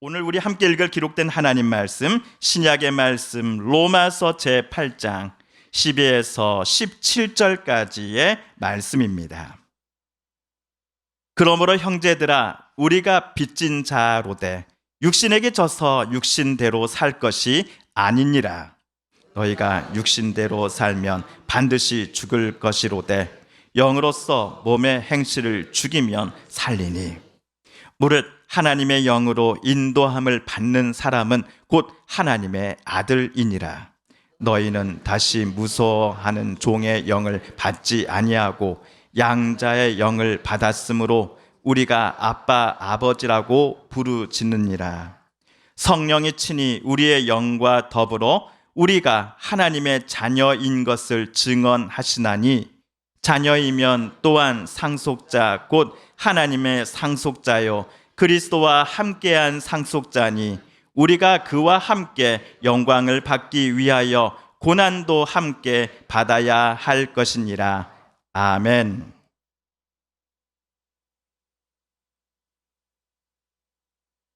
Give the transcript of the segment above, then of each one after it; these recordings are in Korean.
오늘 우리 함께 읽을 기록된 하나님 말씀, 신약의 말씀 로마서 제8장 12에서 17절까지의 말씀입니다. 그러므로 형제들아, 우리가 빚진 자로되 육신에게 져서 육신대로 살 것이 아니니라. 너희가 육신대로 살면 반드시 죽을 것이로되 영으로서 몸의 행실을 죽이면 살리니. 무릇 하나님의 영으로 인도함을 받는 사람은 곧 하나님의 아들이니라. 너희는 다시 무서워하는 종의 영을 받지 아니하고 양자의 영을 받았으므로 우리가 아빠 아버지라고 부르짖느니라. 성령이 친히 우리의 영과 더불어 우리가 하나님의 자녀인 것을 증언하시나니, 자녀이면 또한 상속자 곧 하나님의 상속자요 그리스도와 함께한 상속자니, 우리가 그와 함께 영광을 받기 위하여 고난도 함께 받아야 할 것이니라. 아멘.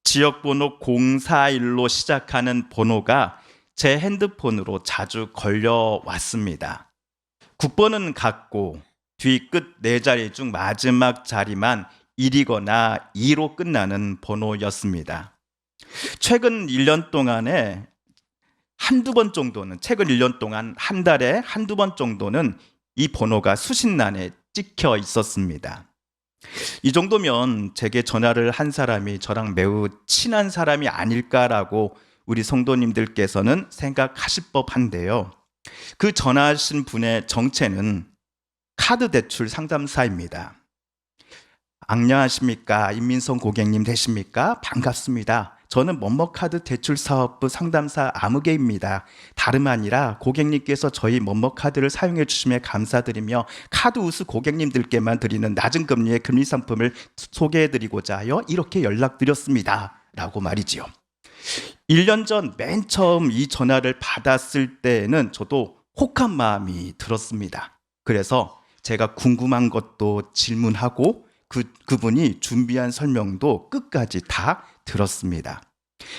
지역번호 041로 시작하는 번호가 제 핸드폰으로 자주 걸려왔습니다. 국번은 같고 뒤 끝 네 자리 중 마지막 자리만 1이거나 2로 끝나는 번호였습니다. 최근 1년 동안에 한두 번 정도는, 최근 1년 동안 한 달에 한두 번 정도는 이 번호가 수신란에 찍혀 있었습니다. 이 정도면 제게 전화를 한 사람이 저랑 매우 친한 사람이 아닐까라고 우리 성도님들께서는 생각하실 법한데요. 그 전화하신 분의 정체는 카드 대출 상담사입니다. 안녕하십니까? 임민성 고객님 되십니까? 반갑습니다. 저는 뭐뭐카드 대출사업부 상담사 아무개입니다. 다름 아니라 고객님께서 저희 뭐뭐카드를 사용해 주시면 감사드리며 카드 우수 고객님들께만 드리는 낮은 금리의 금리 상품을 소개해 드리고자요 이렇게 연락드렸습니다 라고 말이지요. 1년 전 맨 처음 이 전화를 받았을 때는 저도 혹한 마음이 들었습니다. 그래서 제가 궁금한 것도 질문하고 그분이 준비한 설명도 끝까지 다 들었습니다.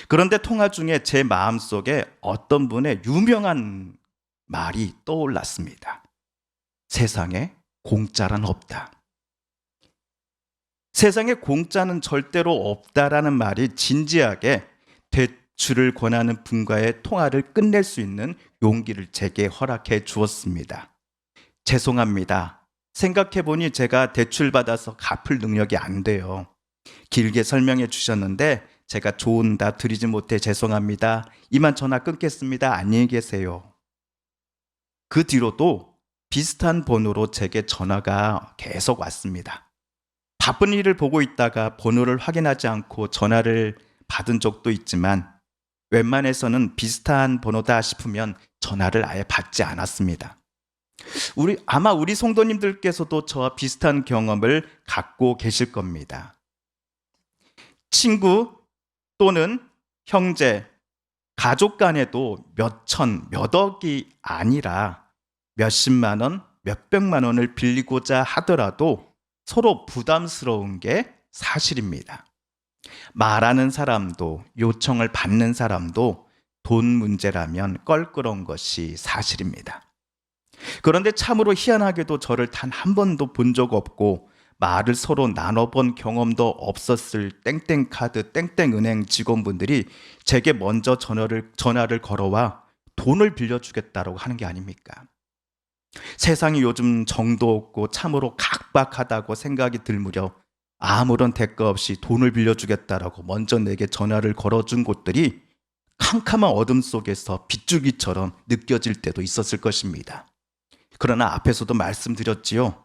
그런데 통화 중에 제 마음속에 어떤 분의 유명한 말이 떠올랐습니다. 세상에 공짜란 없다. 세상에 공짜는 절대로 없다라는 말이 진지하게 대출을 권하는 분과의 통화를 끝낼 수 있는 용기를 제게 허락해 주었습니다. 죄송합니다. 생각해보니 제가 대출받아서 갚을 능력이 안 돼요. 길게 설명해 주셨는데 제가 좋은 답 드리지 못해 죄송합니다. 이만 전화 끊겠습니다. 안녕히 계세요. 그 뒤로도 비슷한 번호로 제게 전화가 계속 왔습니다. 바쁜 일을 보고 있다가 번호를 확인하지 않고 전화를 받은 적도 있지만 웬만해서는 비슷한 번호다 싶으면 전화를 아예 받지 않았습니다. 아마 우리 성도님들께서도 저와 비슷한 경험을 갖고 계실 겁니다. 친구 또는 형제, 가족 간에도 몇천, 몇 억이 아니라 몇십만 원, 몇백만 원을 빌리고자 하더라도 서로 부담스러운 게 사실입니다. 말하는 사람도 요청을 받는 사람도 돈 문제라면 껄끄러운 것이 사실입니다. 그런데 참으로 희한하게도 저를 단 한 번도 본 적 없고 말을 서로 나눠본 경험도 없었을 땡땡카드 땡땡은행 직원분들이 제게 먼저 전화를 걸어와 돈을 빌려주겠다고 하는 게 아닙니까? 세상이 요즘 정도 없고 참으로 각박하다고 생각이 들 무렵 아무런 대가 없이 돈을 빌려주겠다라고 먼저 내게 전화를 걸어준 곳들이 캄캄한 어둠 속에서 빗줄기처럼 느껴질 때도 있었을 것입니다. 그러나 앞에서도 말씀드렸지요.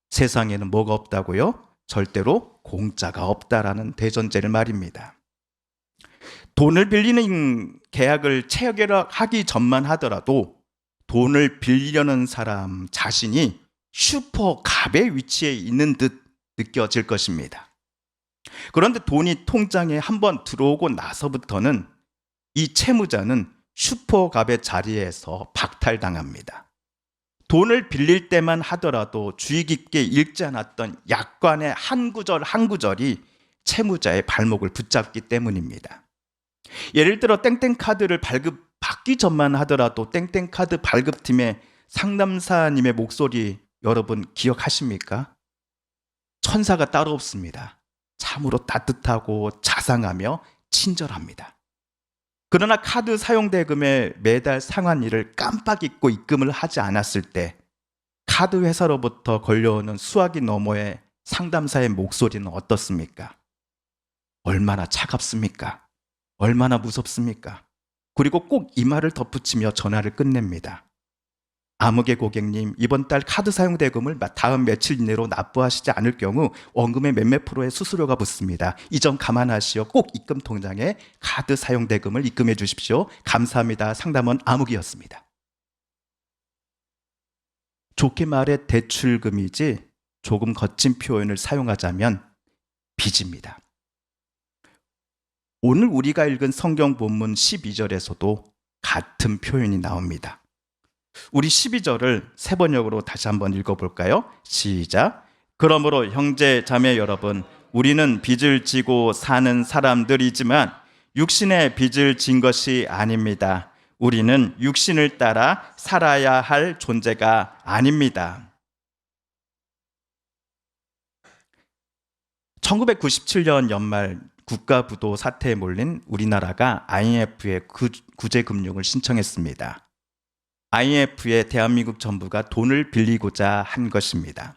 세상에는 뭐가 없다고요? 절대로 공짜가 없다라는 대전제를 말입니다. 돈을 빌리는 계약을 체결하기 전만 하더라도 돈을 빌리려는 사람 자신이 슈퍼갑의 위치에 있는 듯 느껴질 것입니다. 그런데 돈이 통장에 한번 들어오고 나서부터는 이 채무자는 슈퍼갑의 자리에서 박탈당합니다. 돈을 빌릴 때만 하더라도 주의 깊게 읽지 않았던 약관의 한 구절 한 구절이 채무자의 발목을 붙잡기 때문입니다. 예를 들어 땡땡 카드를 발급받기 전만 하더라도 땡땡 카드 발급팀의 상담사님의 목소리 여러분 기억하십니까? 천사가 따로 없습니다. 참으로 따뜻하고 자상하며 친절합니다. 그러나 카드 사용 대금의 매달 상환일을 깜빡 잊고 입금을 하지 않았을 때 카드 회사로부터 걸려오는 수화기 너머의 상담사의 목소리는 어떻습니까? 얼마나 차갑습니까? 얼마나 무섭습니까? 그리고 꼭 이 말을 덧붙이며 전화를 끝냅니다. 아무개 고객님, 이번 달 카드 사용 대금을 다음 며칠 이내로 납부하시지 않을 경우 원금의 몇몇 프로의 수수료가 붙습니다. 이 점 감안하시어 꼭 입금 통장에 카드 사용 대금을 입금해 주십시오. 감사합니다. 상담원 아무개였습니다. 좋게 말해 대출금이지 조금 거친 표현을 사용하자면 빚입니다. 오늘 우리가 읽은 성경 본문 12절에서도 같은 표현이 나옵니다. 우리 12절을 세 번역으로 다시 한번 읽어볼까요? 시작. 그러므로 형제 자매 여러분, 우리는 빚을 지고 사는 사람들이지만 육신의 빚을 진 것이 아닙니다. 우리는 육신을 따라 살아야 할 존재가 아닙니다. 1997년 연말 국가부도 사태에 몰린 우리나라가 IMF에 구제금융을 신청했습니다. IMF에 대한민국 정부가 돈을 빌리고자 한 것입니다.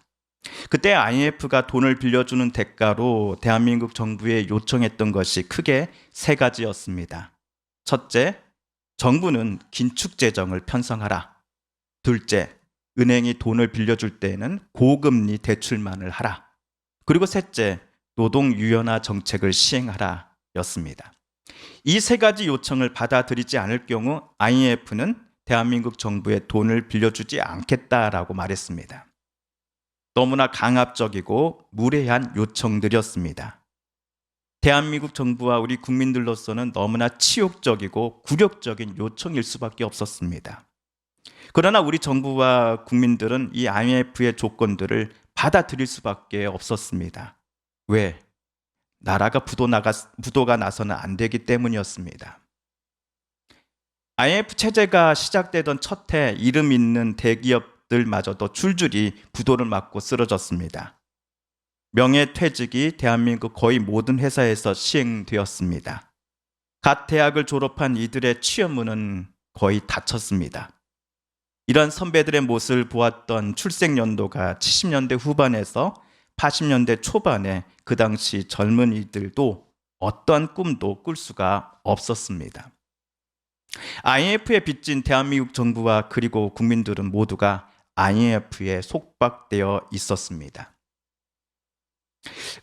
그때 IMF가 돈을 빌려주는 대가로 대한민국 정부에 요청했던 것이 크게 세 가지였습니다. 첫째, 정부는 긴축 재정을 편성하라. 둘째, 은행이 돈을 빌려줄 때에는 고금리 대출만을 하라. 그리고 셋째, 노동 유연화 정책을 시행하라 였습니다. 이 세 가지 요청을 받아들이지 않을 경우 IMF는 대한민국 정부에 돈을 빌려주지 않겠다라고 말했습니다. 너무나 강압적이고 무례한 요청들이었습니다. 대한민국 정부와 우리 국민들로서는 너무나 치욕적이고 굴욕적인 요청일 수밖에 없었습니다. 그러나 우리 정부와 국민들은 이 IMF의 조건들을 받아들일 수밖에 없었습니다. 왜? 나라가 부도가 나서는 안 되기 때문이었습니다. IMF 체제가 시작되던 첫 해 이름 있는 대기업들마저도 줄줄이 부도를 맞고 쓰러졌습니다. 명예퇴직이 대한민국 거의 모든 회사에서 시행되었습니다. 갓 대학을 졸업한 이들의 취업문은 거의 닫혔습니다. 이런 선배들의 모습을 보았던 출생연도가 70년대 후반에서 80년대 초반에 그 당시 젊은이들도 어떠한 꿈도 꿀 수가 없었습니다. IMF에 빚진 대한민국 정부와 그리고 국민들은 모두가 IMF에 속박되어 있었습니다.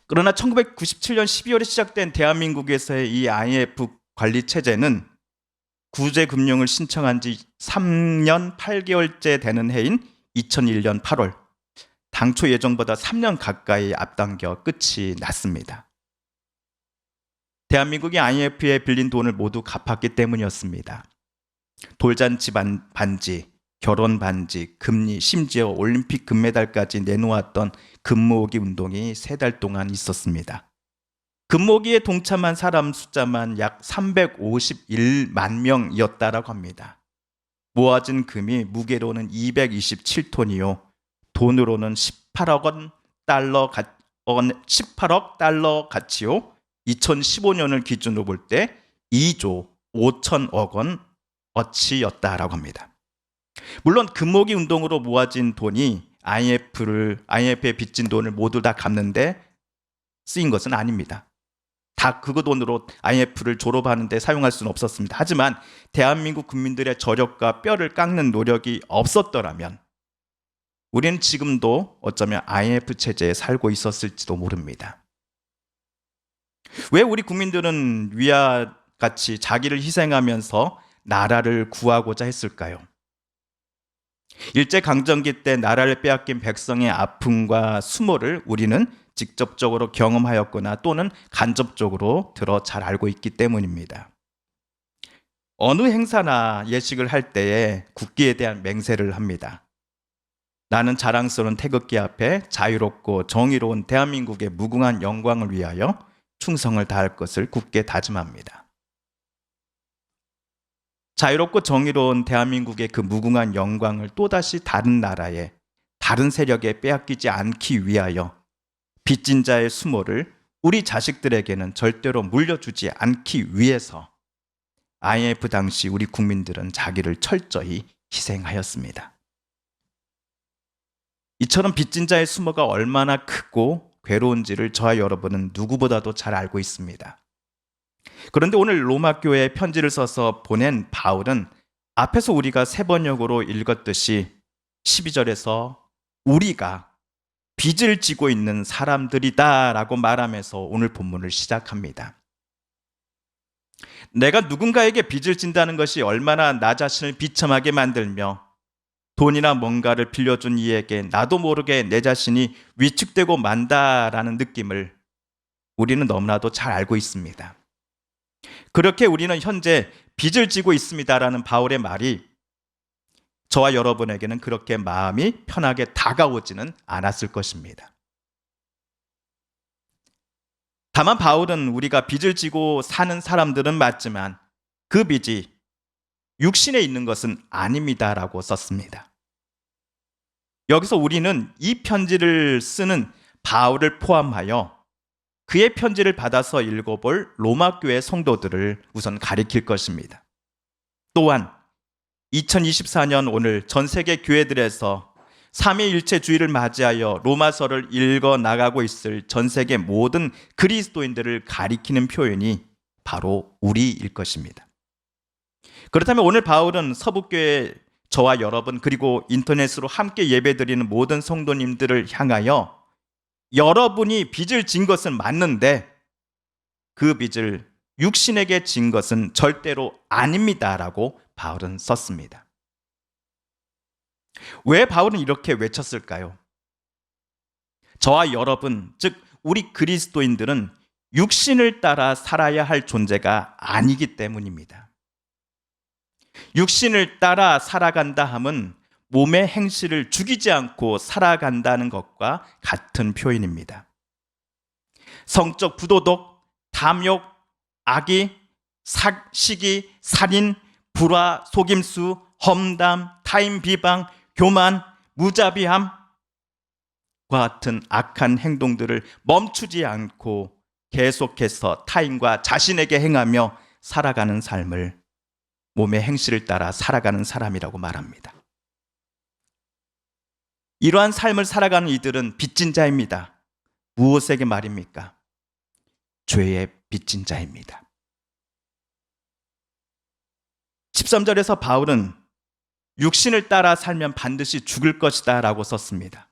그러나 1997년 12월에 시작된 대한민국에서의 이 IMF 관리 체제는 구제금융을 신청한 지 3년 8개월째 되는 해인 2001년 8월, 당초 예정보다 3년 가까이 앞당겨 끝이 났습니다. 대한민국이 IMF에 빌린 돈을 모두 갚았기 때문이었습니다. 돌잔치 반지, 결혼 반지, 금리, 심지어 올림픽 금메달까지 내놓았던 금모으기 운동이 3달 동안 있었습니다. 금모으기에 동참한 사람 숫자만 약 351만 명이었다라고 합니다. 모아진 금이 무게로는 227톤이요. 돈으로는 18억 달러 가치요. 2015년을 기준으로 볼 때 2조 5천억 원 어치였다라고 합니다. 물론 금모으기 운동으로 모아진 돈이 IMF에 빚진 돈을 모두 다 갚는데 쓰인 것은 아닙니다. 다 그 돈으로 IMF를 졸업하는 데 사용할 수는 없었습니다. 하지만 대한민국 국민들의 저력과 뼈를 깎는 노력이 없었더라면 우리는 지금도 어쩌면 IMF 체제에 살고 있었을지도 모릅니다. 왜 우리 국민들은 위와 같이 자기를 희생하면서 나라를 구하고자 했을까요? 일제강점기 때 나라를 빼앗긴 백성의 아픔과 수모를 우리는 직접적으로 경험하였거나 또는 간접적으로 들어 잘 알고 있기 때문입니다. 어느 행사나 예식을 할 때에 국기에 대한 맹세를 합니다. 나는 자랑스러운 태극기 앞에 자유롭고 정의로운 대한민국의 무궁한 영광을 위하여 충성을 다할 것을 굳게 다짐합니다. 자유롭고 정의로운 대한민국의 그 무궁한 영광을 또다시 다른 나라에, 다른 세력에 빼앗기지 않기 위하여 빚진 자의 수모를 우리 자식들에게는 절대로 물려주지 않기 위해서 IMF 당시 우리 국민들은 자기를 철저히 희생하였습니다. 이처럼 빚진 자의 수모가 얼마나 크고 괴로운지를 저와 여러분은 누구보다도 잘 알고 있습니다. 그런데 오늘 로마 교회에 편지를 써서 보낸 바울은 앞에서 우리가 세 번역으로 읽었듯이 12절에서 우리가 빚을 지고 있는 사람들이다 라고 말하면서 오늘 본문을 시작합니다. 내가 누군가에게 빚을 진다는 것이 얼마나 나 자신을 비참하게 만들며 돈이나 뭔가를 빌려준 이에게 나도 모르게 내 자신이 위축되고 만다라는 느낌을 우리는 너무나도 잘 알고 있습니다. 그렇게 우리는 현재 빚을 지고 있습니다라는 바울의 말이 저와 여러분에게는 그렇게 마음이 편하게 다가오지는 않았을 것입니다. 다만 바울은 우리가 빚을 지고 사는 사람들은 맞지만 그 빚이 육신에 있는 것은 아닙니다라고 썼습니다. 여기서 우리는 이 편지를 쓰는 바울을 포함하여 그의 편지를 받아서 읽어볼 로마 교회 성도들을 우선 가리킬 것입니다. 또한 2024년 오늘 전 세계 교회들에서 삼위일체주의를 맞이하여 로마서를 읽어 나가고 있을 전 세계 모든 그리스도인들을 가리키는 표현이 바로 우리일 것입니다. 그렇다면 오늘 바울은 서북교회 저와 여러분 그리고 인터넷으로 함께 예배드리는 모든 성도님들을 향하여 여러분이 빚을 진 것은 맞는데 그 빚을 육신에게 진 것은 절대로 아닙니다라고 바울은 썼습니다. 왜 바울은 이렇게 외쳤을까요? 저와 여러분, 즉 우리 그리스도인들은 육신을 따라 살아야 할 존재가 아니기 때문입니다. 육신을 따라 살아간다 함은 몸의 행실을 죽이지 않고 살아간다는 것과 같은 표현입니다. 성적 부도덕, 탐욕, 악의, 시기, 살인, 불화, 속임수, 험담, 타인 비방, 교만, 무자비함과 같은 악한 행동들을 멈추지 않고 계속해서 타인과 자신에게 행하며 살아가는 삶을 몸의 행실을 따라 살아가는 사람이라고 말합니다. 이러한 삶을 살아가는 이들은 빚진 자입니다. 무엇에게 말입니까? 죄의 빚진 자입니다. 13절에서 바울은 육신을 따라 살면 반드시 죽을 것이다 라고 썼습니다.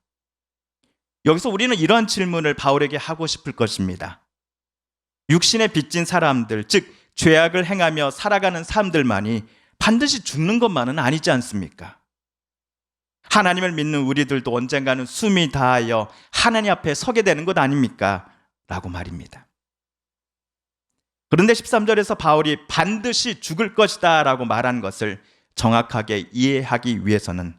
여기서 우리는 이러한 질문을 바울에게 하고 싶을 것입니다. 육신에 빚진 사람들, 즉 죄악을 행하며 살아가는 사람들만이 반드시 죽는 것만은 아니지 않습니까? 하나님을 믿는 우리들도 언젠가는 숨이 다하여 하나님 앞에 서게 되는 것 아닙니까? 라고 말입니다. 그런데 13절에서 바울이 반드시 죽을 것이다 라고 말한 것을 정확하게 이해하기 위해서는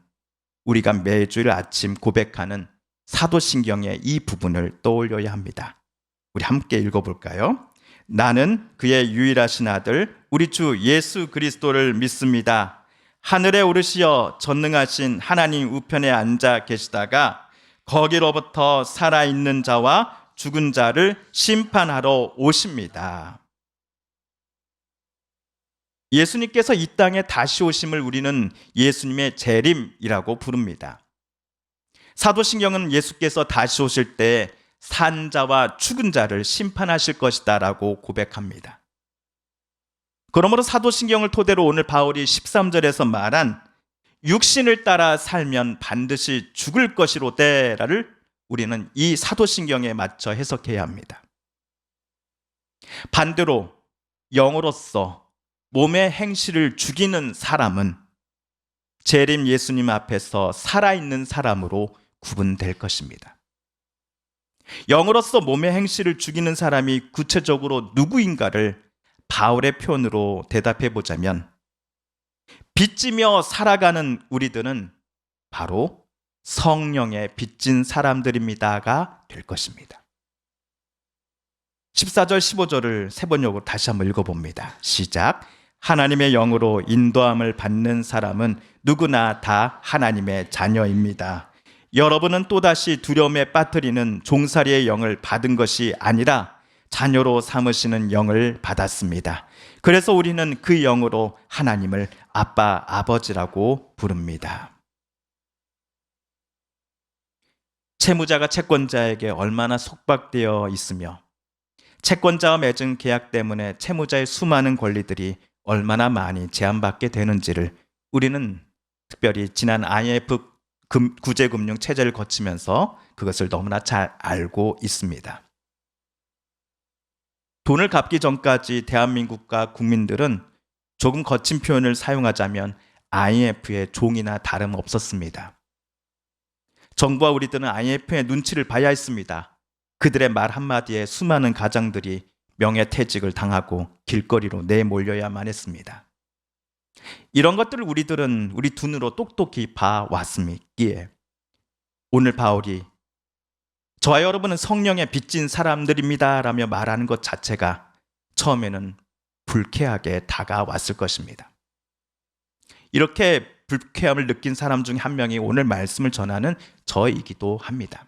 우리가 매주일 아침 고백하는 사도신경의 이 부분을 떠올려야 합니다. 우리 함께 읽어볼까요? 나는 그의 유일하신 아들 우리 주 예수 그리스도를 믿습니다. 하늘에 오르시어 전능하신 하나님 우편에 앉아 계시다가 거기로부터 살아있는 자와 죽은 자를 심판하러 오십니다. 예수님께서 이 땅에 다시 오심을 우리는 예수님의 재림이라고 부릅니다. 사도신경은 예수께서 다시 오실 때 산 자와 죽은 자를 심판하실 것이다 라고 고백합니다. 그러므로 사도신경을 토대로 오늘 바울이 13절에서 말한 육신을 따라 살면 반드시 죽을 것이로되라를 우리는 이 사도신경에 맞춰 해석해야 합니다. 반대로 영으로서 몸의 행실을 죽이는 사람은 재림 예수님 앞에서 살아있는 사람으로 구분될 것입니다. 영으로서 몸의 행실을 죽이는 사람이 구체적으로 누구인가를 바울의 표현으로 대답해 보자면 빚지며 살아가는 우리들은 바로 성령에 빚진 사람들입니다가 될 것입니다. 14절 15절을 세 번역으로 다시 한번 읽어봅니다. 시작. 하나님의 영으로 인도함을 받는 사람은 누구나 다 하나님의 자녀입니다. 여러분은 또다시 두려움에 빠뜨리는 종살이의 영을 받은 것이 아니라 자녀로 삼으시는 영을 받았습니다. 그래서 우리는 그 영으로 하나님을 아빠, 아버지라고 부릅니다. 채무자가 채권자에게 얼마나 속박되어 있으며 채권자와 맺은 계약 때문에 채무자의 수많은 권리들이 얼마나 많이 제한받게 되는지를 우리는 특별히 지난 IMF 구제금융 체제를 거치면서 그것을 너무나 잘 알고 있습니다. 돈을 갚기 전까지 대한민국과 국민들은 조금 거친 표현을 사용하자면 IMF의 종이나 다름없었습니다. 정부와 우리들은 IMF의 눈치를 봐야 했습니다. 그들의 말 한마디에 수많은 가장들이 명예퇴직을 당하고 길거리로 내몰려야만 했습니다. 이런 것들을 우리들은 우리 눈으로 똑똑히 봐왔음이기에 오늘 바울이 저와 여러분은 성령에 빚진 사람들입니다 라며 말하는 것 자체가 처음에는 불쾌하게 다가왔을 것입니다. 이렇게 불쾌함을 느낀 사람 중 한 명이 오늘 말씀을 전하는 저이기도 합니다.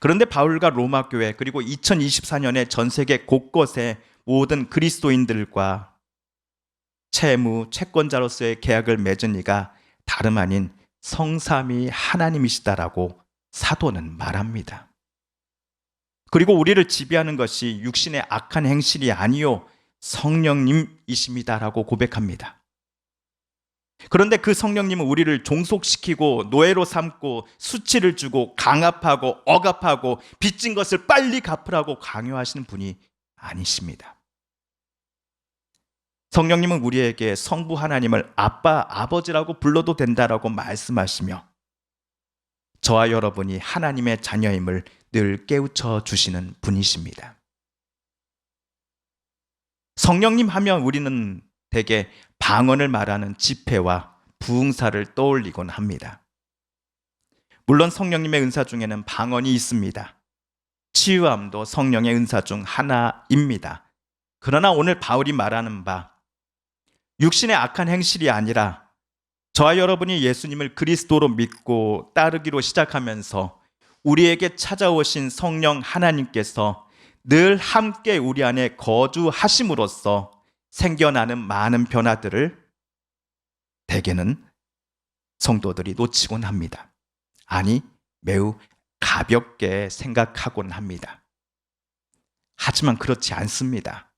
그런데 바울과 로마 교회 그리고 2024년에 전 세계 곳곳에 모든 그리스도인들과 채권자로서의 계약을 맺은 이가 다름 아닌 성삼위 하나님이시다라고 사도는 말합니다. 그리고 우리를 지배하는 것이 육신의 악한 행실이 아니요 성령님이십니다라고 고백합니다. 그런데 그 성령님은 우리를 종속시키고 노예로 삼고 수치를 주고 강압하고 억압하고 빚진 것을 빨리 갚으라고 강요하시는 분이 아니십니다. 성령님은 우리에게 성부 하나님을 아빠, 아버지라고 불러도 된다라고 말씀하시며 저와 여러분이 하나님의 자녀임을 늘 깨우쳐 주시는 분이십니다. 성령님 하면 우리는 대개 방언을 말하는 지폐와 부흥사를 떠올리곤 합니다. 물론 성령님의 은사 중에는 방언이 있습니다. 치유함도 성령의 은사 중 하나입니다. 그러나 오늘 바울이 말하는 바 육신의 악한 행실이 아니라 저와 여러분이 예수님을 그리스도로 믿고 따르기로 시작하면서 우리에게 찾아오신 성령 하나님께서 늘 함께 우리 안에 거주하심으로써 생겨나는 많은 변화들을 대개는 성도들이 놓치곤 합니다. 아니, 매우 가볍게 생각하곤 합니다. 하지만 그렇지 않습니다.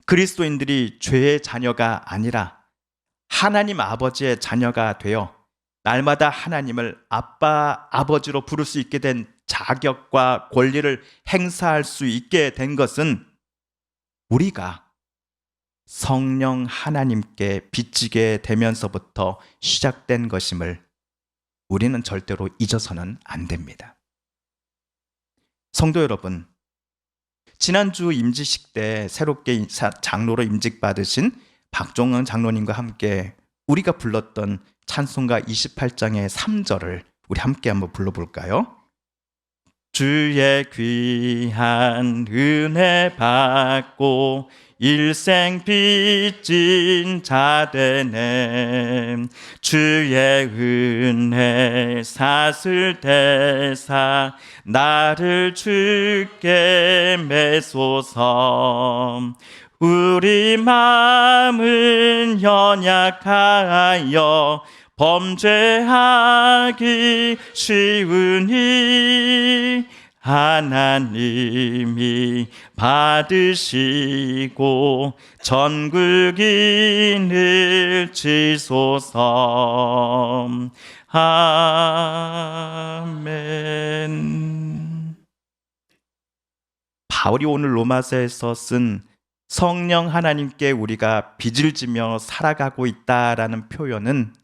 그리스도인들이 죄의 자녀가 아니라 하나님 아버지의 자녀가 되어 날마다 하나님을 아빠, 아버지로 부를 수 있게 된 자격과 권리를 행사할 수 있게 된 것은 우리가 성령 하나님께 빚지게 되면서부터 시작된 것임을 우리는 절대로 잊어서는 안 됩니다. 성도 여러분, 지난주 임직식 때 새롭게 장로로 임직받으신 박종원 장로님과 함께 우리가 불렀던 찬송가 28장의 3절을 우리 함께 한번 불러볼까요? 주의 귀한 은혜 받고 일생 빚진 자 되네 주의 은혜 사슬 대사 나를 주께 매소서 우리 마음은 연약하여 범죄하기 쉬우니 하나님이 받으시고 전국인을 지소서. 아멘. 바울이 오늘 로마서에서 쓴 성령 하나님께 우리가 빚을 지며 살아가고 있다라는 표현은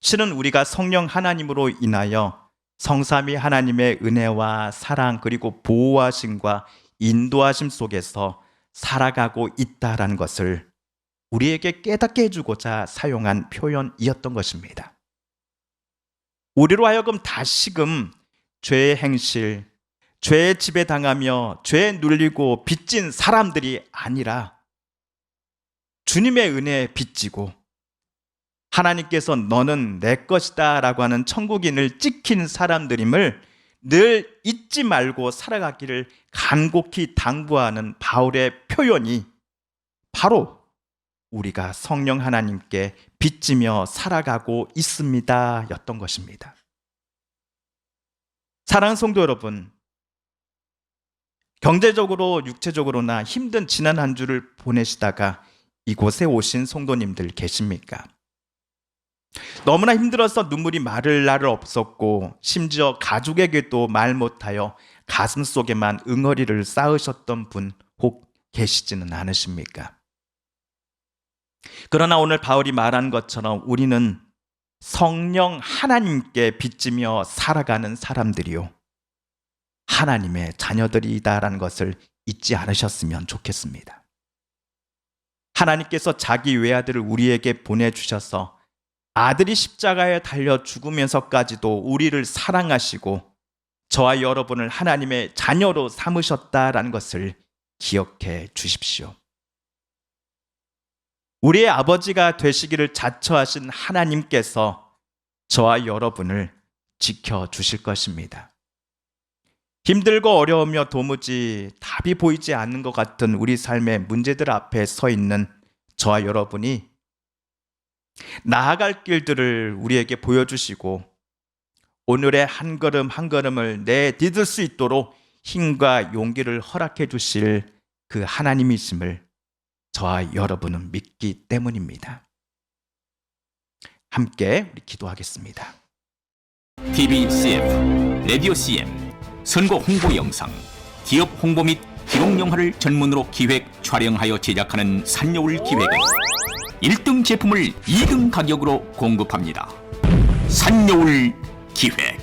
실은 우리가 성령 하나님으로 인하여 성삼위 하나님의 은혜와 사랑 그리고 보호하심과 인도하심 속에서 살아가고 있다라는 것을 우리에게 깨닫게 해주고자 사용한 표현이었던 것입니다. 우리로 하여금 다시금 죄의 행실, 죄의 지배당하며 죄에 눌리고 빚진 사람들이 아니라 주님의 은혜에 빚지고 하나님께서 너는 내 것이다 라고 하는 천국인을 찍힌 사람들임을 늘 잊지 말고 살아가기를 간곡히 당부하는 바울의 표현이 바로 우리가 성령 하나님께 빚지며 살아가고 있습니다 였던 것입니다. 사랑하는 성도 여러분, 경제적으로 육체적으로나 힘든 지난 한 주를 보내시다가 이곳에 오신 성도님들 계십니까? 너무나 힘들어서 눈물이 마를 날 없었고 심지어 가족에게도 말 못하여 가슴 속에만 응어리를 쌓으셨던 분 혹 계시지는 않으십니까? 그러나 오늘 바울이 말한 것처럼 우리는 성령 하나님께 빚지며 살아가는 사람들이요, 하나님의 자녀들이다라는 것을 잊지 않으셨으면 좋겠습니다. 하나님께서 자기 외아들을 우리에게 보내주셔서 아들이 십자가에 달려 죽으면서까지도 우리를 사랑하시고 저와 여러분을 하나님의 자녀로 삼으셨다라는 것을 기억해 주십시오. 우리의 아버지가 되시기를 자처하신 하나님께서 저와 여러분을 지켜주실 것입니다. 힘들고 어려우며 도무지 답이 보이지 않는 것 같은 우리 삶의 문제들 앞에 서 있는 저와 여러분이 나아갈 길들을 우리에게 보여주시고 오늘의 한 걸음 한 걸음을 내디딜 수 있도록 힘과 용기를 허락해 주실 그 하나님이심을 저와 여러분은 믿기 때문입니다. 함께 우리 기도하겠습니다. TV CF, 라디오 CM, 선거 홍보 영상, 기업 홍보 및 기록 영화를 전문으로 기획, 촬영하여 제작하는 산여울 기획은 1등 제품을 2등 가격으로 공급합니다. 산여울 기획.